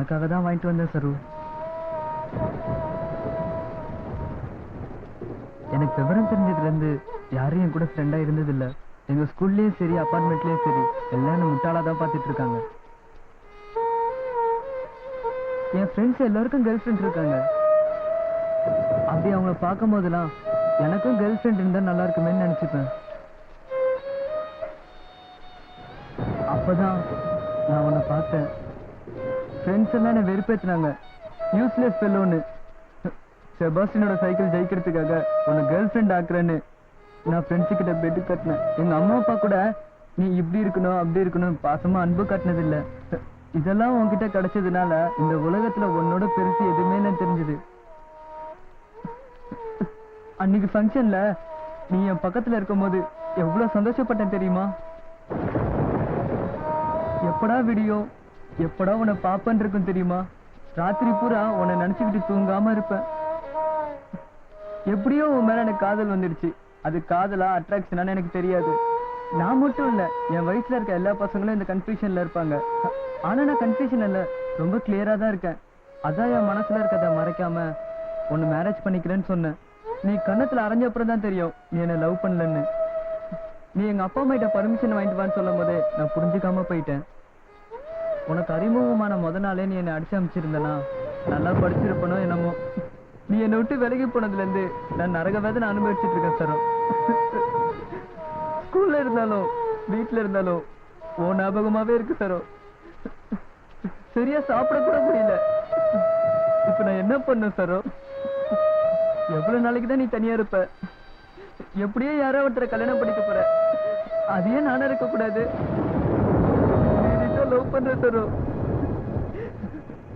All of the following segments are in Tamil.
உனக்காக தான் வாங்கிட்டு வந்தேன் சரு. எனக்கு விவரம் தெரிஞ்சதுலேருந்து யாரும் என் கூட ஃப்ரெண்டாக இருந்ததில்ல. எங்கள் ஸ்கூல்லேயும் சரி அப்பார்ட்மெண்ட்லேயும் சரி எல்லாம் என்ன முட்டாளாக தான் பார்த்துட்டு இருக்காங்க. என் ஃப்ரெண்ட்ஸ் எல்லாருக்கும் கேர்ள் ஃப்ரெண்ட் இருக்காங்க. அப்படி அவங்கள பார்க்கும் போதெல்லாம் எனக்கும் கேர்ள் ஃப்ரெண்ட் இருந்தால் நல்லா இருக்குமேன்னு நினச்சிப்பேன். அப்போதான் நான் உன்னை பார்த்தேன். ஃப்ரெண்ட்ஸ் எல்லாம் என்னை வெறுப்பேற்றினாங்க. யூஸ்லெஸ் ஃபெல்லோன்னு. செபாஸ்டினோட சைக்கிள் ஜெயிக்கிறதுக்காக உன்னை கேர்ள் ஃப்ரெண்ட் ஆக்குறேன்னு நான் ஃப்ரெண்ட்ஸுக்கிட்ட பெட்டு கட்டினேன். எங்கள் அம்மா அப்பா கூட நீ இப்படி இருக்கணும் அப்படி இருக்கணும் பாசமாக அன்பு காட்டினதில்லை. இதெல்லாம் உன்கிட்ட கிடைச்சதுனால இந்த உலகத்தில் உன்னோட பெருசு எதுவுமே நான் தெரிஞ்சுது. அன்னைக்கு ஃபங்க்ஷன்ல நீ என் பக்கத்தில் இருக்கும் போது எவ்வளோ சந்தோஷப்பட்டேன் தெரியுமா? எப்படா வீடியோ எப்படா உன்னை பாப்பன் இருக்கும் தெரியுமா? ராத்திரி பூரா உன்னை நினைச்சுக்கிட்டு தூங்காம இருப்பேன். எப்படியோ உன் மேல எனக்கு காதல் வந்துடுச்சு. அது காதலா அட்ராக்ஷனான்னு எனக்கு தெரியாது. நான் மட்டும் இல்ல, என் வயசுல இருக்க எல்லா பசங்களும் இந்த கன்ஃபியூஷன்ல இருப்பாங்க. ஆனா நான் கன்ஃபியூஷன் இல்ல, ரொம்ப கிளியரா தான் இருக்கேன். அதான் என் மனசுல இருக்கதை மறைக்காம உன்னை மேரேஜ் பண்ணிக்கிறேன்னு சொன்னேன். நீ கண்ணத்துல அரைஞ்ச அப்புறம் தான் தெரியும் நீ என்ன லவ் பண்ணலன்னு. நீ எங்க அப்பா அம்மா கிட்ட பர்மிஷன் வாங்கிட்டு வான்னு சொல்லும் போதே நான் புரிஞ்சுக்காம போயிட்டேன். உனக்கு அறிமுகமான முத நாளே நீ என்னை அடிச்சு அமைச்சிருந்தனா நல்லா படிச்சிருப்பனோ என்னமோ. நீ என்னை விட்டு விலகி போனதுல இருந்து நான் நரக வேதனை அனுபவிச்சுட்டு இருக்கேன் சரம். ஸ்கூல்ல இருந்தாலும் வீட்டுல இருந்தாலும் ஓ ஞாபகமாவே இருக்கு சரம். சரியா சாப்பிட கூட முடியல. இப்ப நான் என்ன பண்ண சரம்? எவ்வளவு நாளைக்கு தான் நீ தனியா இருப்ப? எப்படியே யாரோ ஒருத்தரை கல்யாணம் பண்ணிக்க போற. அதையே நானும் இருக்க கூடாது. லவ் பண்ற சரோ.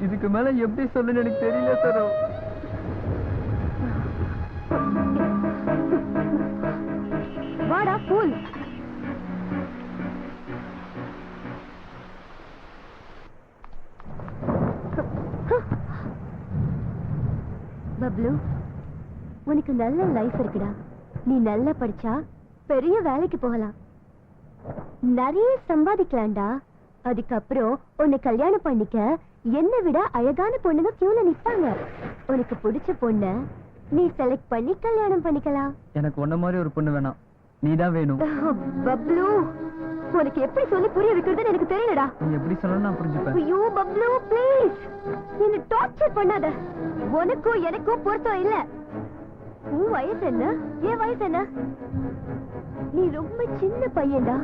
இதுக்கு மேல எப்படி சொல்லுன்னு எனக்கு தெரியல சரோ. வாடா ஃபூல். பப்ளு, உனக்கு நல்ல லைஃப் இருக்குடா. நீ நல்லா படிச்சா பெரிய வேலைக்கு போகலாம், நிறைய சம்பாதிக்கலாம்டா. அதுக்கப்புறம் உன்னை கல்யாணம் பண்ணிக்க என்னை விட அழகான பொண்ணுங்க கியூல நிப்பாங்க. உனக்கு பிடிச்ச பொண்ண நீ செலக்ட் பண்ணி கல்யாணம் பண்ணிக்கலாம். எனக்கு உன்ன மாதிரி ஒரு பொண்ணு வேணாம், நீதான் வேணும். பப்ளு, உனக்கு எப்படி சொல்லி புரிய வைக்கிறதுன்னு எனக்கு தெரியலடா. நீ எப்படி சொல்லணும் நான் புரிஞ்சுப்பேன். ஐயோ பப்ளு ப்ளீஸ், என்ன டார்ச்சர் பண்ணாத. உனக்கும் எனக்கும் பொருத்தம் இல்ல. உன் வயசு என்ன, என் வயசு என்ன? நீ ரொம்ப சின்ன பையன்டா.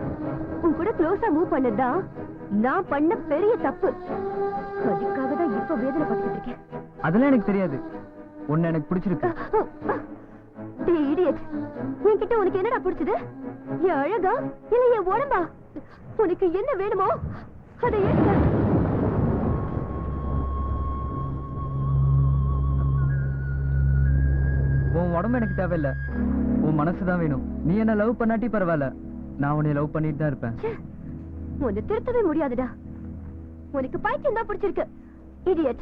உன் கூட க்ளோஸா மூவ் பண்ணதா நான் பண்ண பெரிய தப்பு. அதுக்காக தான் இப்ப வேதனை பட்டுட்டு இருக்கேன். அதெல்லாம் எனக்கு தெரியாது. உன்னை எனக்கு பிடிச்சிருக்கு. டேய் இடியட், என்கிட்ட உனக்கு என்னடா பிடிச்சது? என் அழகா இல்ல என் உடம்பா? உனக்கு என்ன வேணுமோ அதை எடுக்க. உன் உடம்பு எனக்கு தேவையில்லை, உன் மனசுதான் வேணும். நீ என்ன லவ் பண்ணாட்டி பரவாயில்ல, நான் உன்னை லவ் பண்ணிட்டு தான் இருப்பேன். உன்னை திருத்தவே முடியாதுடா. உனக்கு பைத்தியம் தான் பிடிச்சிருக்கு. இடியட்,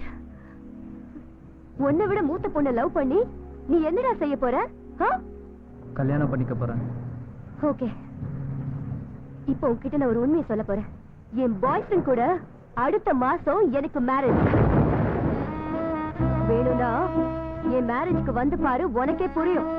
உன்னை விட மூத்த பொண்ணை லவ் பண்ணி நீ என்னடா செய்ய போற? கல்யாணம் பண்ணிக்க போறேன். ஓகே, இப்போ உன்கிட்ட நான் ஒரு உண்மையை சொல்ல போறேன். என் பாய் ஃப்ரெண்ட் கூட அடுத்த மாசம் எனக்கு மேரேஜ். வேணும்னா என் மேரேஜ்க்கு வந்து பாரு, உனக்கே புரியும்.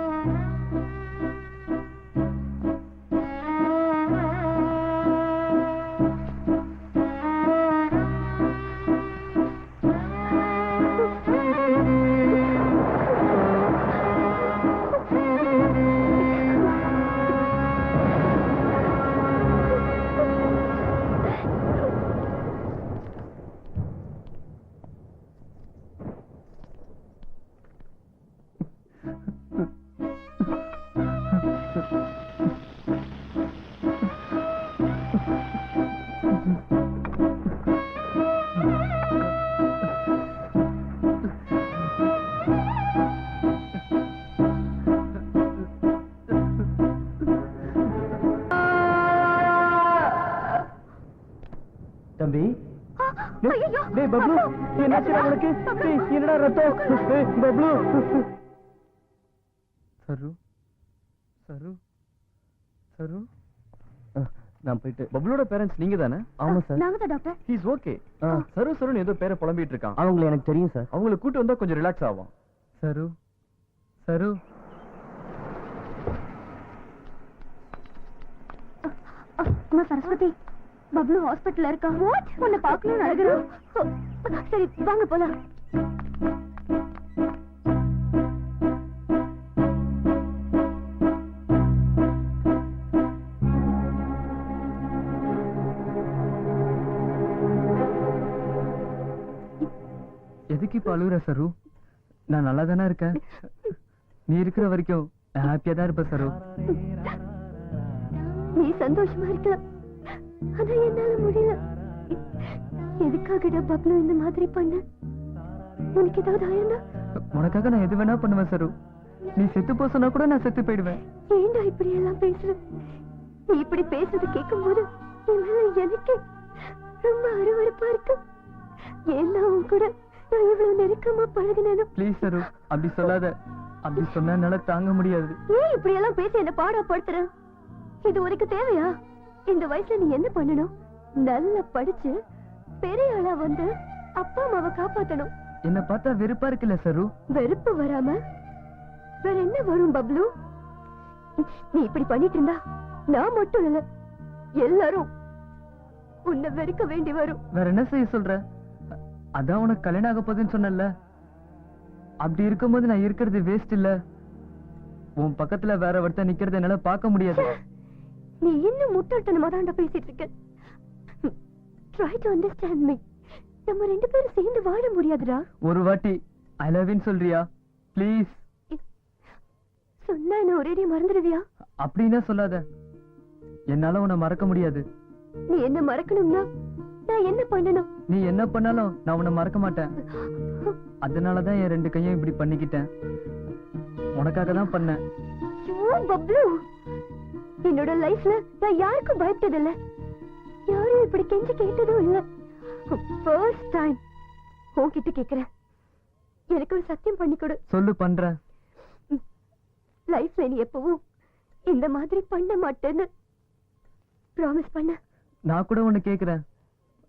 தம்பி, டேய் பப்ளு, என்னாச்சுடா உனக்கு? டேய் என்னடா ரத்தம்? டேய் பப்ளு. சரு சரு சரு நான் போயிட்டு பப்ளோட பேரண்ட்ஸ் நீங்க தானே? ஆமா சார். நாங்க தான் டாக்டர். He is okay. சரு சருன்னு ஏதோ பேரை புலம்பிட்டு இருக்கான். அவங்கள எனக்கு தெரியும் சார். அவங்களை கூட்டி வந்தா கொஞ்சம் ரிலாக்ஸ் ஆகும். சரு சரு அம்மா சரஸ்வதி, பப்ளு ஹாஸ்பிட்டல்ல இருக்கா. வாட்? உன்னை பார்க்கணும்னு அழுகுறான். சரி வாங்க போலாம். எதுக்கு இப்ப அழுகுற சரு? நான் நல்லா தானே இருக்கேன். நீ இருக்கிற வரைக்கும் ஹாப்பியா தான் இருப்ப சரு. நீ சந்தோஷமா இருக்கலாம், ஆனா என்னால முடியல. எதுக்காகடா பப்ளு இந்த மாதிரி பண்ண? உனக்கு ஏதாவது ஆயிருந்தா? உனக்காக நான் எது வேணா பண்ணுவேன் சரு. நீ செத்து போ சொன்னா கூட நான் செத்து போயிடுவேன். ஏண்டா இப்படி எல்லாம் பேசுற? நீ இப்படி பேசுறது கேட்கும் போது என் மேல எனக்கு ரொம்ப அருவருப்பா இருக்கு. ஏன்னா உன் கூட நான் இவ்வளவு நெருக்கமா பழகினேன். ப்ளீஸ் சரு, அப்படி சொல்லாத. அப்படி சொன்னா என்னால தாங்க முடியாது. ஏன் இப்படி எல்லாம் பேசி என்ன பாடப்படுத்துற? இது உனக்கு தேவையா? இந்த வயசுல நீ என்ன பண்ணணும்? நல்லா படிச்சு பெரிய ஆளா வந்து அப்பா அம்மாவை காப்பாத்தணும். என்ன பார்த்தா வெறுப்பா இருக்குல்ல சரு? வெறுப்பு வராம வேற என்ன வரும் பப்ளு? நீ இப்படி பண்ணிட்டு இருந்தா நான் மட்டும் இல்ல, எல்லாரும் உன்னை வெறுக்க வேண்டி வரும். வேற என்ன செய்ய சொல்ற? அதான் உனக்கு கல்யாணம் ஆக போகுதுன்னு சொன்னல. அப்படி இருக்கும்போது நான் இருக்கிறது வேஸ்ட் இல்ல. உன் பக்கத்துல வேற ஒருத்தன் நிக்கிறது என்னால பார்க்க முடியாது. நீ இன்னும் முட்டாள்தனமா தான் பேசிட்டு இருக்க. Try to understand me. நம்ம ரெண்டு பேரும் சேர்ந்து வாழ முடியாதுடா. ஒரு வாட்டி ஐ லவ் யூ சொல்றியா ப்ளீஸ்? சொன்னா என்ன ஒரேடியா மறந்துடுவியா? அப்படின்னா சொல்லாத. என்னால உன்னை மறக்க முடியாது. நீ என்ன மறக்கணும்னா நான் என்ன பண்ணணும்? நீ என்ன பண்ணாலும் நான் உன்னை மறக்க மாட்டேன். அதனாலதான் என் ரெண்டு கையும் இப்படி பண்ணிக்கிட்டேன். உனக்காக தான் பண்ணேன். ஐயோ பப்ளு, என்னோட லைஃப்ல நான் யாருக்கும் பயப்பட்டதில்ல, யாரும் இப்படி கெஞ்சி கேட்டதும் இல்ல. ஃபர்ஸ்ட் டைம் உன்கிட்ட கேக்குறேன். எனக்கு ஒரு சத்தியம் பண்ணி கொடு. சொல்லு, பண்றேன். லைஃப்ல நீ எப்பவும் இந்த மாதிரி பண்ண மாட்டேன்னு ப்ராமிஸ் பண்ண. நான் கூட ஒண்ணு கேக்குறேன்,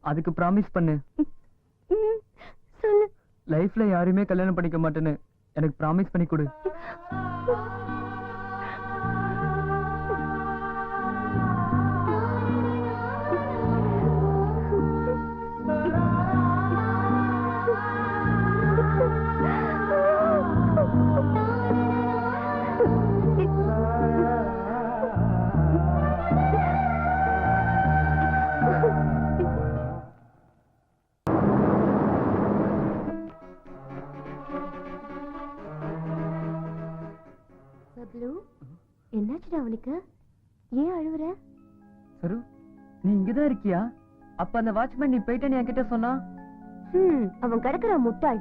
அதுக்கு ப்ராமிஸ் பண்ணு. சொல்லு. லைஃப்ல யாரையுமே கல்யாணம் பண்ணிக்க மாட்டேன்னு எனக்கு ப்ராமிஸ் பண்ணி கொடு. பப்ளு, என்னாச்சுடா அவனுக்கு? ஏன் அழுவுற? சரு, நீ இங்கதான் இருக்கியா? அப்ப அந்த வாட்ச்மேன் நீ போயிட்டேன்னு என்கிட்ட சொன்னா. அவன் கிடக்குறான் முட்டாள்.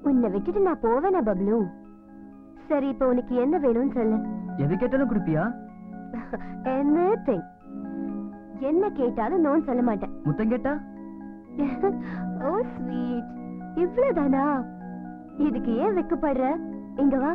உன்னை விட்டுட்டு நான் போவேனா பப்ளு? சரி, இப்ப உனக்கு என்ன வேணும்னு சொல்லு. எது கேட்டாலும் கொடுப்பியா? Anything. என்ன கேட்டாலும் நோன்னு சொல்ல மாட்டேன். முத்தம் கேட்டா? ஓ ஸ்வீட், இவ்வளவுதானா? இதுக்கு ஏன் வெக்கப்படுற? இங்க வா.